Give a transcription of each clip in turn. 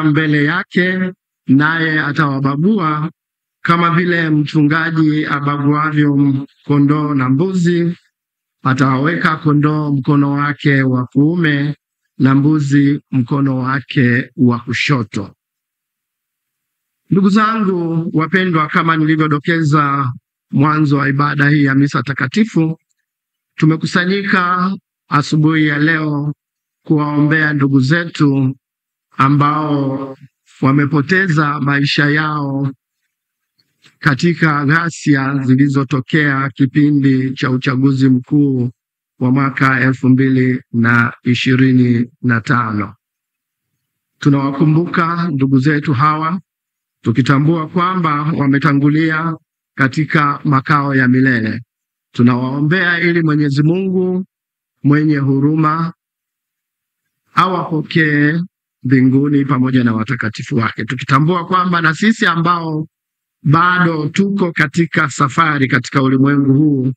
mbele yake, naye atawabagua kama vile mchungaji abaguavyo kondoo na mbuzi. Atawaweka kondoo mkono wake wa kuume na mbuzi mkono wake wa kushoto. Ndugu zangu wapendwa, kama nilivyodokeza mwanzo wa ibada hii ya misa takatifu, tumekusanyika asubuhi ya leo kuwaombea ndugu zetu ambao wamepoteza maisha yao katika ghasia zilizotokea kipindi cha uchaguzi mkuu wa mwaka 2025. Tunawakumbuka ndugu zetu hawa, tukitambua kwamba wametangulia katika makao ya milele. Tunawaombea ili Mwenyezi Mungu mwenye huruma awapokee mbinguni pamoja na watakatifu wake, tukitambua kwamba na sisi ambao bado tuko katika safari katika ulimwengu huu,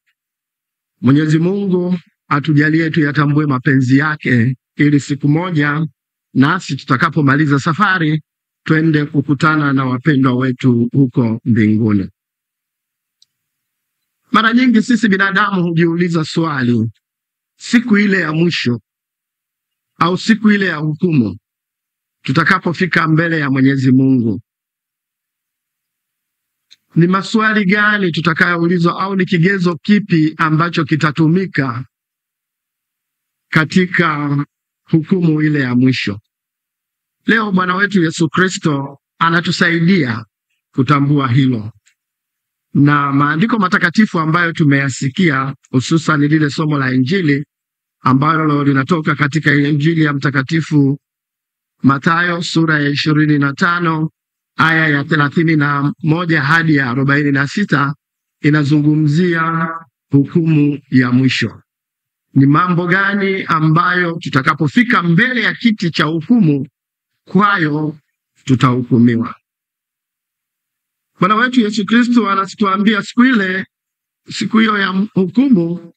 Mwenyezi Mungu atujalie tuyatambue mapenzi yake, ili siku moja nasi tutakapomaliza safari twende kukutana na wapendwa wetu huko mbinguni. Mara nyingi sisi binadamu hujiuliza swali, siku ile ya mwisho au siku ile ya hukumu, tutakapofika mbele ya Mwenyezi Mungu, ni maswali gani tutakayoulizwa, au ni kigezo kipi ambacho kitatumika katika hukumu ile ya mwisho? Leo Bwana wetu Yesu Kristo anatusaidia kutambua hilo, na maandiko matakatifu ambayo tumeyasikia, hususan lile somo la Injili ambalo linatoka katika Injili ya Mtakatifu Mathayo sura ya 25 aya ya 31 hadi ya 46, inazungumzia hukumu ya mwisho. Ni mambo gani ambayo tutakapofika mbele ya kiti cha hukumu kwayo tutahukumiwa? Bwana wetu Yesu Kristo anatuambia siku hiyo ya hukumu,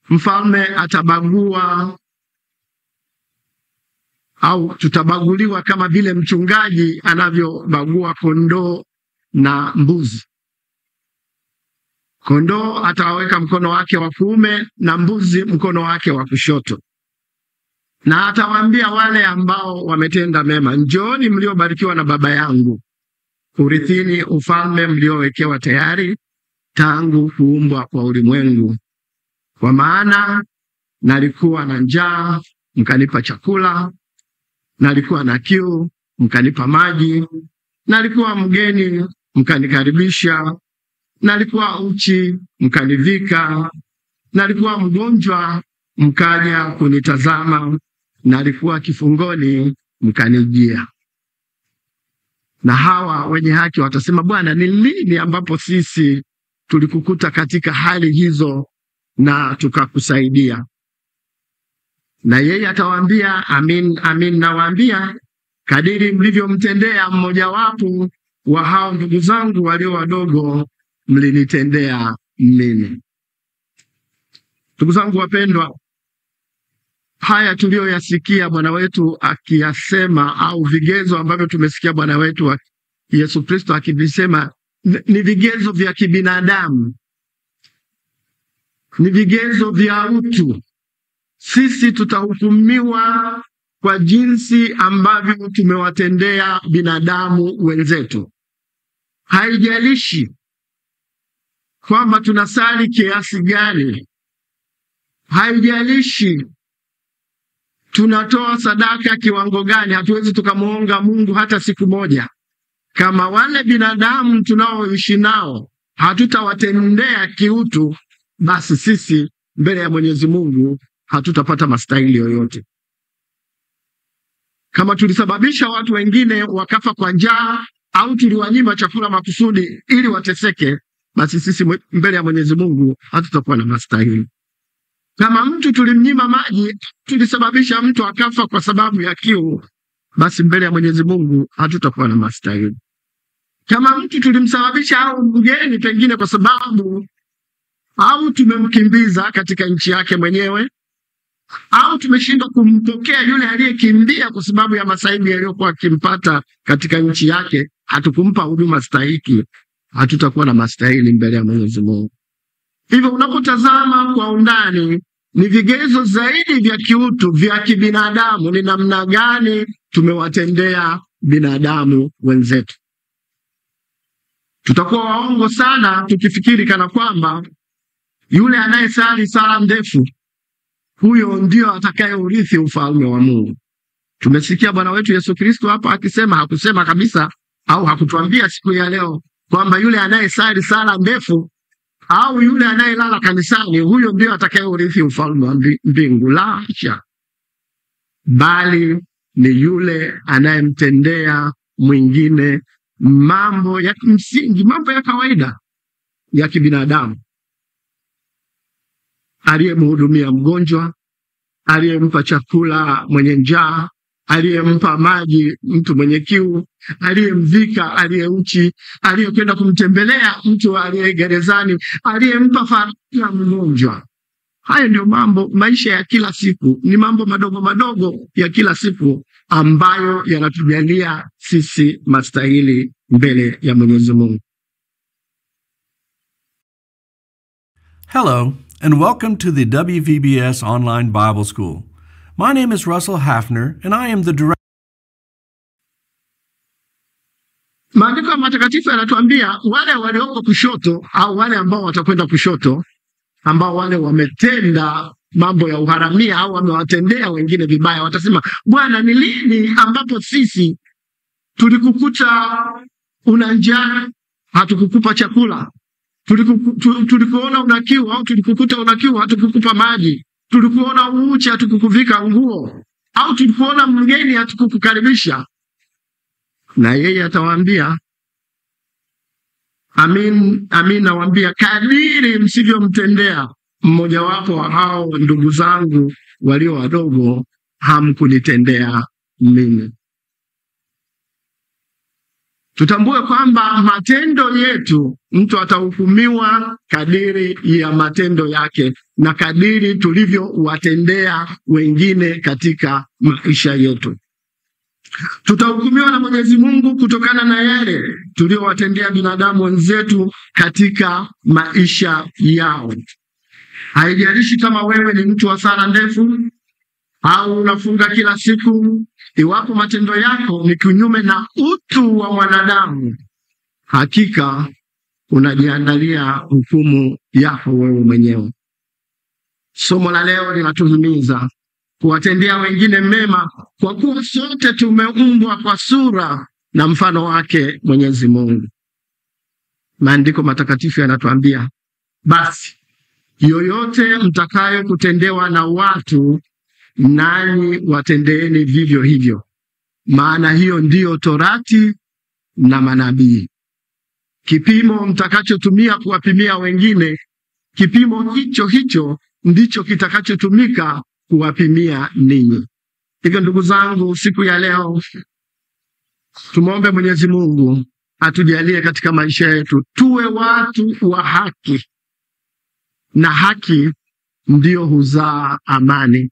mfalme atabagua, au tutabaguliwa kama vile mchungaji anavyobagua kondoo na mbuzi. Kondoo ataweka mkono wake wa kuume na mbuzi mkono wake wa kushoto. Na atawaambia wale ambao wametenda mema, njooni mliobarikiwa na Baba yangu, urithini ufalme mliowekewa tayari tangu kuumbwa kwa ulimwengu. Kwa maana nalikuwa na njaa, mkanipa chakula; nalikuwa na kiu, mkanipa maji; nalikuwa mgeni, mkanikaribisha; nalikuwa uchi, mkanivika; nalikuwa mgonjwa, mkaja kunitazama; nalikuwa kifungoni, mkanijia. Na hawa wenye haki watasema, Bwana, ni lini ambapo sisi tulikukuta katika hali hizo na tukakusaidia? Na yeye atawaambia, amin, amin nawaambia, kadiri mlivyomtendea mmojawapo wa hao ndugu zangu walio wadogo, mlinitendea mimi. Ndugu zangu wapendwa, haya tuliyoyasikia Bwana wetu akiyasema, au vigezo ambavyo tumesikia Bwana wetu Yesu Kristo akivisema, ni vigezo vya kibinadamu, ni vigezo vya utu. Sisi tutahukumiwa kwa jinsi ambavyo tumewatendea binadamu wenzetu. Haijalishi kwamba tunasali kiasi gani, haijalishi tunatoa sadaka kiwango gani, hatuwezi tukamuonga Mungu hata siku moja kama wale binadamu tunaoishi nao hatutawatendea kiutu. Basi sisi mbele ya Mwenyezi Mungu hatutapata mastahili yoyote. Kama tulisababisha watu wengine wakafa kwa njaa, au tuliwanyima chakula makusudi ili wateseke, basi sisi mbele ya Mwenyezi Mungu hatutakuwa na mastahili. Kama mtu tulimnyima maji, tulisababisha mtu akafa kwa sababu ya kiu, basi mbele ya Mwenyezi Mungu hatutakuwa na mastahili. Kama mtu tulimsababisha au mgeni pengine kwa sababu, au tumemkimbiza katika nchi yake mwenyewe, au tumeshindwa kumpokea yule aliyekimbia kwa sababu ya masaibu yaliyokuwa akimpata katika nchi yake, hatukumpa huduma stahiki, hatutakuwa na mastahili mbele ya Mwenyezi Mungu. Hivyo unapotazama kwa undani, ni vigezo zaidi vya kiutu vya kibinadamu, ni namna gani tumewatendea binadamu wenzetu. Tutakuwa waongo sana tukifikiri kana kwamba yule anayesali sala ndefu, huyo ndio atakayeurithi ufalme wa Mungu. Tumesikia Bwana wetu Yesu Kristo hapa akisema, hakusema kabisa au hakutuambia siku ya leo kwamba yule anayesali sala ndefu au yule anayelala kanisani, huyo ndio atakayeurithi ufalme wa mbingu. La hasha, bali ni yule anayemtendea mwingine mambo ya msingi, mambo ya kawaida ya kibinadamu, aliyemhudumia mgonjwa, aliyempa chakula mwenye njaa, aliyempa maji mtu mwenye kiu, aliyemvika aliyeuchi, aliyekwenda kumtembelea mtu aliye gerezani, aliyempa faraja mgonjwa. Haya ndio mambo, maisha ya kila siku, ni mambo madogo madogo ya kila siku ambayo yanatujalia sisi mastahili mbele ya Mwenyezi Mungu. Hello, and welcome to the WVBS Online Bible School. My name is Russell Hafner, and I am the director. Maandiko matakatifu yanatuambia wale walioko kushoto au wale ambao watakwenda kushoto, ambao wale wametenda mambo ya uharamia au wamewatendea wengine vibaya, watasema, Bwana, ni lini ambapo sisi tulikukuta una njaa hatukukupa chakula? Tulikuona una kiu au tulikukuta una kiu hatukukupa maji? Tulikuona uchi hatukukuvika nguo? Au tulikuona mgeni hatukukukaribisha? Na yeye atawaambia, amin, amin nawaambia, kadiri msivyomtendea mmoja wapo wa hao ndugu zangu walio wadogo, hamkunitendea mimi. Tutambue kwamba matendo yetu, mtu atahukumiwa kadiri ya matendo yake na kadiri tulivyowatendea wengine katika maisha yetu. Tutahukumiwa na Mwenyezi Mungu kutokana na yale tuliowatendea binadamu wenzetu katika maisha yao. Haijalishi kama wewe ni mtu wa sala ndefu au unafunga kila siku, iwapo matendo yako ni kinyume na utu wa mwanadamu, hakika unajiandalia hukumu yako wewe mwenyewe. Somo la leo linatuhimiza kuwatendea wengine mema, kwa kuwa sote tumeumbwa kwa sura na mfano wake Mwenyezi Mungu. Maandiko matakatifu yanatuambia, basi yoyote mtakayo kutendewa na watu, nanyi watendeeni vivyo hivyo, maana hiyo ndiyo Torati na manabii. Kipimo mtakachotumia kuwapimia wengine, kipimo hicho hicho ndicho kitakachotumika kuwapimia ninyi. Hivyo ndugu zangu, siku ya leo tumuombe Mwenyezi Mungu atujalie katika maisha yetu tuwe watu wa haki, na haki ndiyo huzaa amani.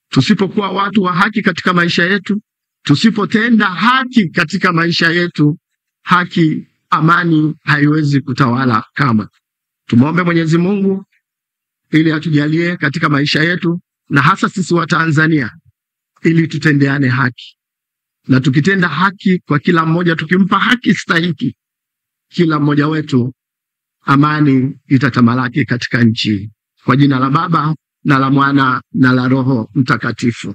Tusipokuwa watu wa haki katika maisha yetu, tusipotenda haki katika maisha yetu, amani haiwezi kutawala kama. Tumuombe Mwenyezi Mungu ili atujalie katika maisha yetu, na hasa sisi wa Tanzania, ili tutendeane haki. Na tukitenda haki kwa kila mmoja, tukimpa haki stahiki kila mmoja wetu, amani itatamalaki katika nchi. Kwa jina la Baba na la Mwana na la Roho Mtakatifu.